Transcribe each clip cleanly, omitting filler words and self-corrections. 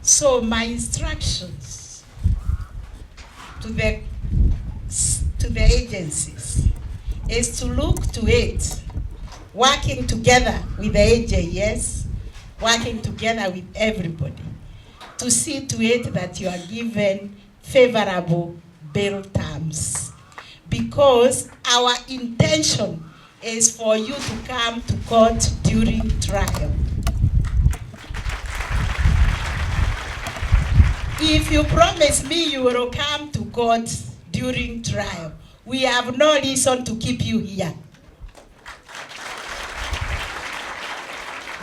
So my instructions to the agencies is to look to it, working together with the AJS, working together with everybody, to see to it that you are given favorable bail terms. Because our intention is for you to come to court during trial. If you promise me you will come to court during trial, we have no reason to keep you here.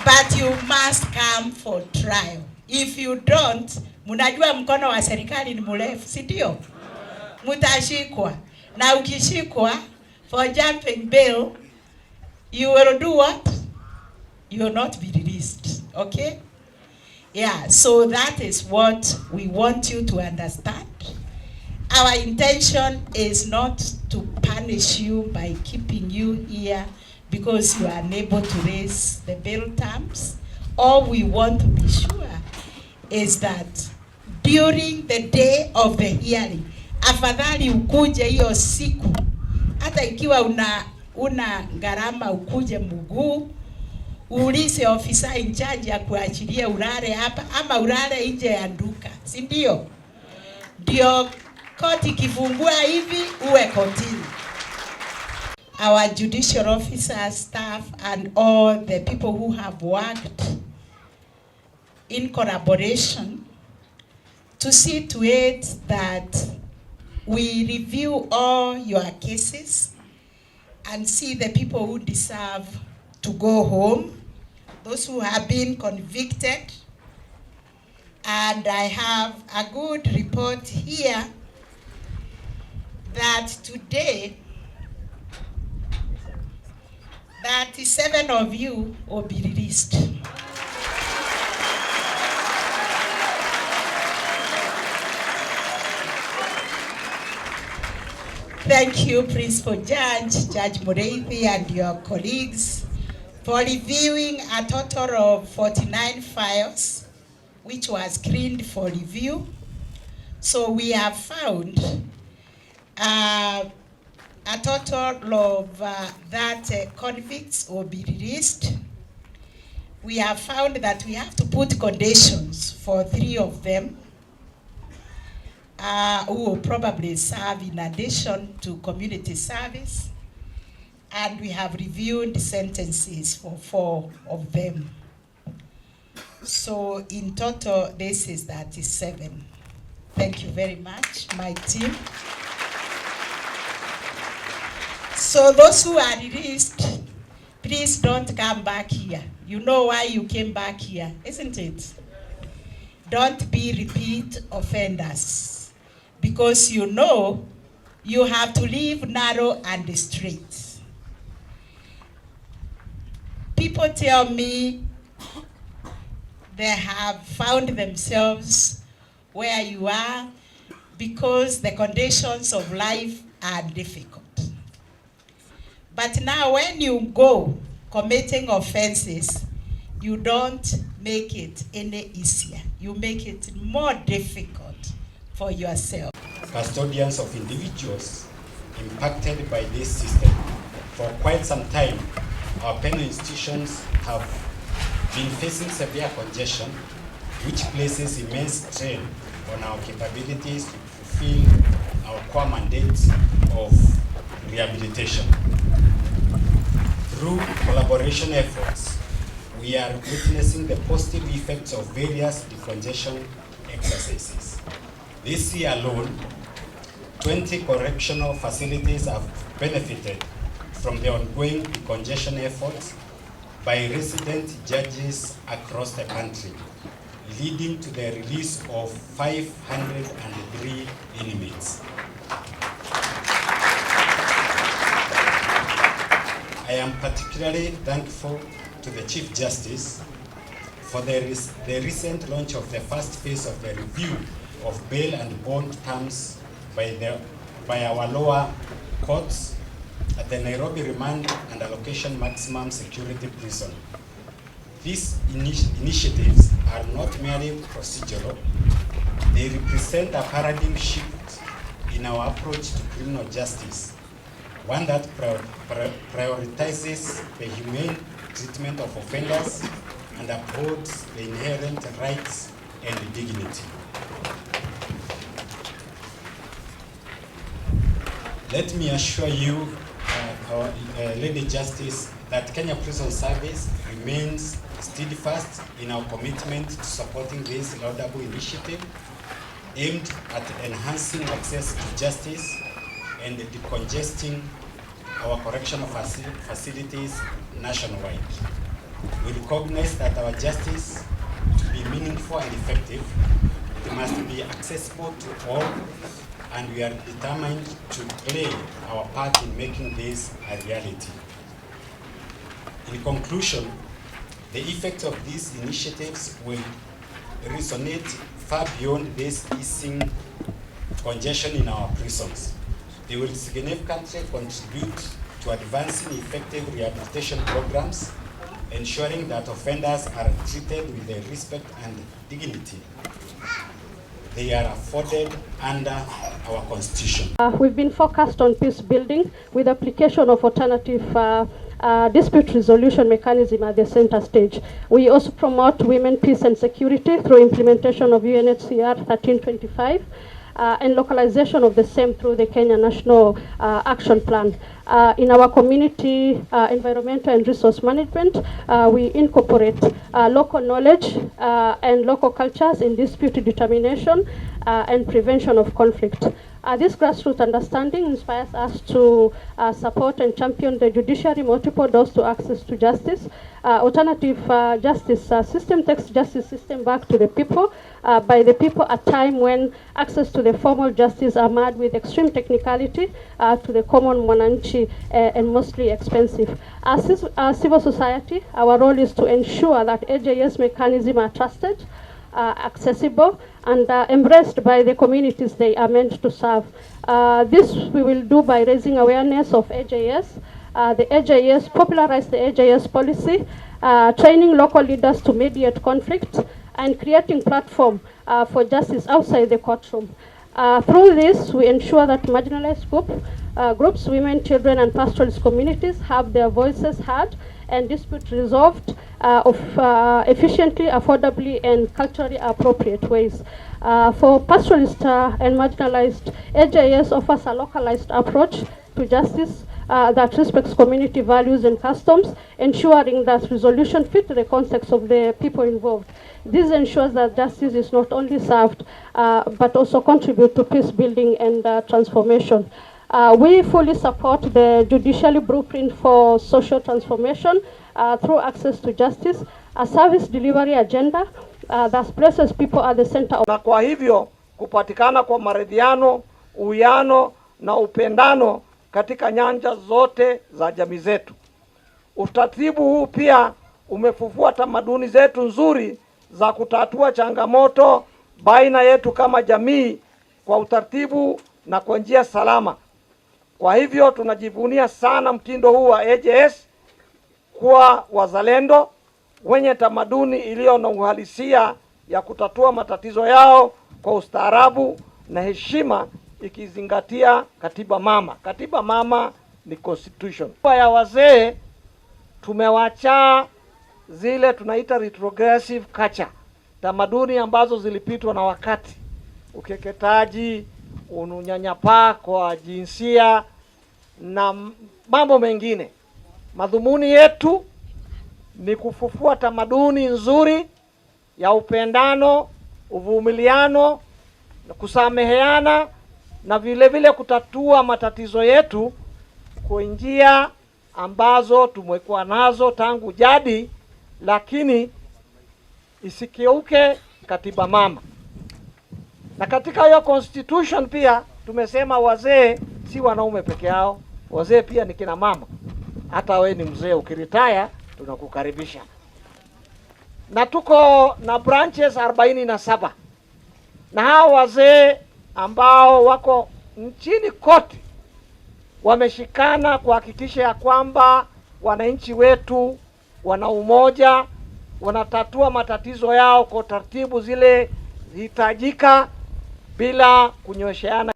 But you must come for trial. If you don't, munajua mkono wa serikali ni mrefu, si ndio? Mutashikwa. Na ukishikwa for jumping bail, you will do what? You will not be released. Okay? Yeah, so that is what we want you to understand. Our intention is not to punish you by keeping you here because you are unable to raise the bail terms. All we want to be sure is that during the day of the hearing, afadhali ukuje hiyo siku, hata ikiwa una gharama ukuje mguu, ulize ofisa in charge ya kuachilia ulale hapa ama ulale nje ya duka, si ndio? Ndio koti kifungua hivi uwe kotini. Our judicial officers, staff, and all the people who have worked in collaboration to see to it that we review all your cases and see the people who deserve to go home, those who have been convicted. And I have a good report here that today 37 of you will be released. Thank you, Principal Judge, Judge Mureithi, and your colleagues for reviewing a total of 49 files, which was screened for review. So we have found a total of that convicts will be released. We have found that we have to put conditions for 3 of them who will probably serve in addition to community service. And we have reviewed sentences for 4 of them. So in total, this is 37. Thank you very much, my team. So those who are released, please don't come back here. You know why you came back here, isn't it? Don't be repeat offenders, because you know you have to live narrow and straight. People tell me they have found themselves where you are because the conditions of life are difficult. But now when you go committing offenses, you don't make it any easier. You make it more difficult for yourself. Custodians of individuals impacted by this system. For quite some time, our penal institutions have been facing severe congestion, which places immense strain on our capabilities to fulfill our core mandate of rehabilitation. Through collaboration efforts, we are witnessing the positive effects of various decongestion exercises. This year alone, 20 correctional facilities have benefited from the ongoing decongestion efforts by resident judges across the country, leading to the release of 503 inmates. I am particularly thankful to the Chief Justice for the recent launch of the first phase of the review of bail and bond terms by our lower courts at the Nairobi Remand and Allocation Maximum Security Prison. these initiatives are not merely procedural, they represent a paradigm shift in our approach to criminal justice, one that prioritizes the humane treatment of offenders and upholds the inherent rights and dignity. Let me assure you, Lady Justice, that Kenya Prison Service remains steadfast in our commitment to supporting this laudable initiative aimed at enhancing access to justice and decongesting our correctional facilities nationwide. We recognize that our justice, to be meaningful and effective, it must be accessible to all, and we are determined to play our part in making this a reality. In conclusion, the effect of these initiatives will resonate far beyond this easing congestion in our prisons. They will significantly contribute to advancing effective rehabilitation programs, ensuring that offenders are treated with the respect and dignity they are afforded under our Constitution. We've been focused on peace building with application of alternative dispute resolution mechanism at the center stage. We also promote women, peace and security through implementation of UNHCR 1325 and localization of the same through the Kenya National Action Plan. In our community environmental and resource management, we incorporate local knowledge and local cultures in dispute determination and prevention of conflict. This grassroots understanding inspires us to support and champion the judiciary multiple doors to access to justice. Alternative justice system takes justice system back to the people, by the people at a time when access to the formal justice are marred with extreme technicality to the common mwananchi and mostly expensive. As civil society, our role is to ensure that AJS mechanisms are trusted, accessible and embraced by the communities they are meant to serve. This we will do by raising awareness of AJS, the AJS, popularize the AJS policy, training local leaders to mediate conflict, and creating platform for justice outside the courtroom. Through this, we ensure that marginalized groups, women, children, and pastoralist communities have their voices heard and disputes resolved efficiently, affordably, and culturally appropriate ways. For pastoralist and marginalized, AJS offers a localized approach to justice that respects community values and customs, ensuring that resolution fit the context of the people involved. This ensures that justice is not only served, but also contribute to peace building and transformation. We fully support the judiciary blueprint for social transformation through access to justice, a service delivery agenda that places people at the center of. Na kwa hivyo kupatikana kwa maridhiano, uwiano na upendano katika nyanja zote za jamii zetu. Utaratibu huu pia umefufua tamaduni zetu nzuri za kutatua changamoto baina yetu kama jamii kwa utaratibu na kwa njia salama. Kwa hivyo tunajivunia sana mtindo huu wa AJS kuwa wazalendo wenye tamaduni iliyo na uhalisia ya kutatua matatizo yao kwa ustaarabu na heshima, ikizingatia katiba mama. Katiba mama ni constitution. Kwa ya wazee tumewacha zile tunaita retrogressive culture, tamaduni ambazo zilipitwa na wakati, ukeketaji, unyanyapaa kwa jinsia na mambo mengine. Madhumuni yetu ni kufufua tamaduni nzuri ya upendano, uvumiliano, kusameheana na vile vile kutatua matatizo yetu kwa njia ambazo tumekuwa nazo tangu jadi, lakini isikiuke katiba mama. Na katika hiyo constitution pia tumesema wazee si wanaume peke yao, wazee pia ni kina mama. Hata we ni mzee ukiretire tunakukaribisha. Na tuko na branches 47. Na hao wazee ambao wako nchini kote wameshikana kuhakikisha ya kwamba wananchi wetu wana umoja, wanatatua matatizo yao kwa taratibu zile hitajika bila kunyosheana.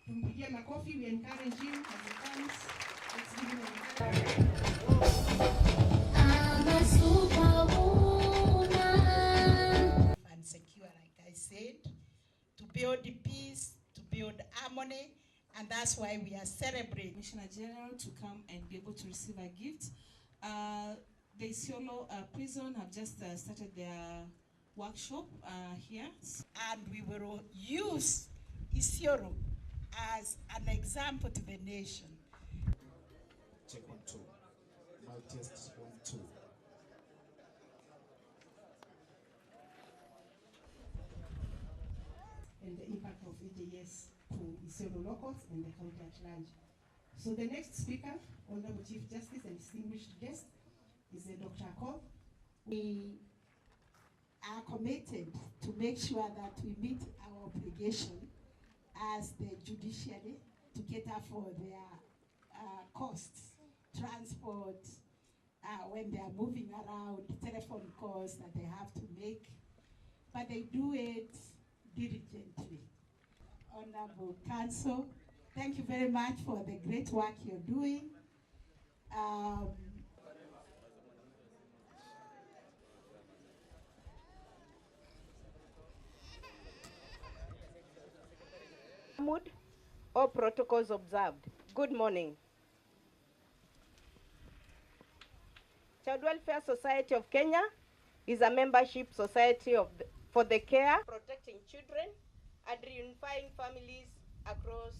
Tumpigie makofi, we encourage him as he comes. Let's give him a and secure, like I said, to build peace, to build harmony, and that's why we are celebrating. Commissioner General to come and be able to receive a gift. The Isiolo prison have just started their workshop here. And we will use Isiolo as an example to the nation. Check 1, 2. My test 1, 2. And the impact of EJS to Isiolo locals and the county at large. So the next speaker, Honorable Chief Justice and distinguished guest, is Dr. Koome. We are committed to make sure that we meet our obligation as the judiciary to cater for their costs, transport, when they are moving around, telephone calls that they have to make, but they do it diligently. Honorable Council, thank you very much for the great work you're doing. All protocols observed. Good morning. Child Welfare Society of Kenya is a membership society for the care, protecting children, and reunifying families across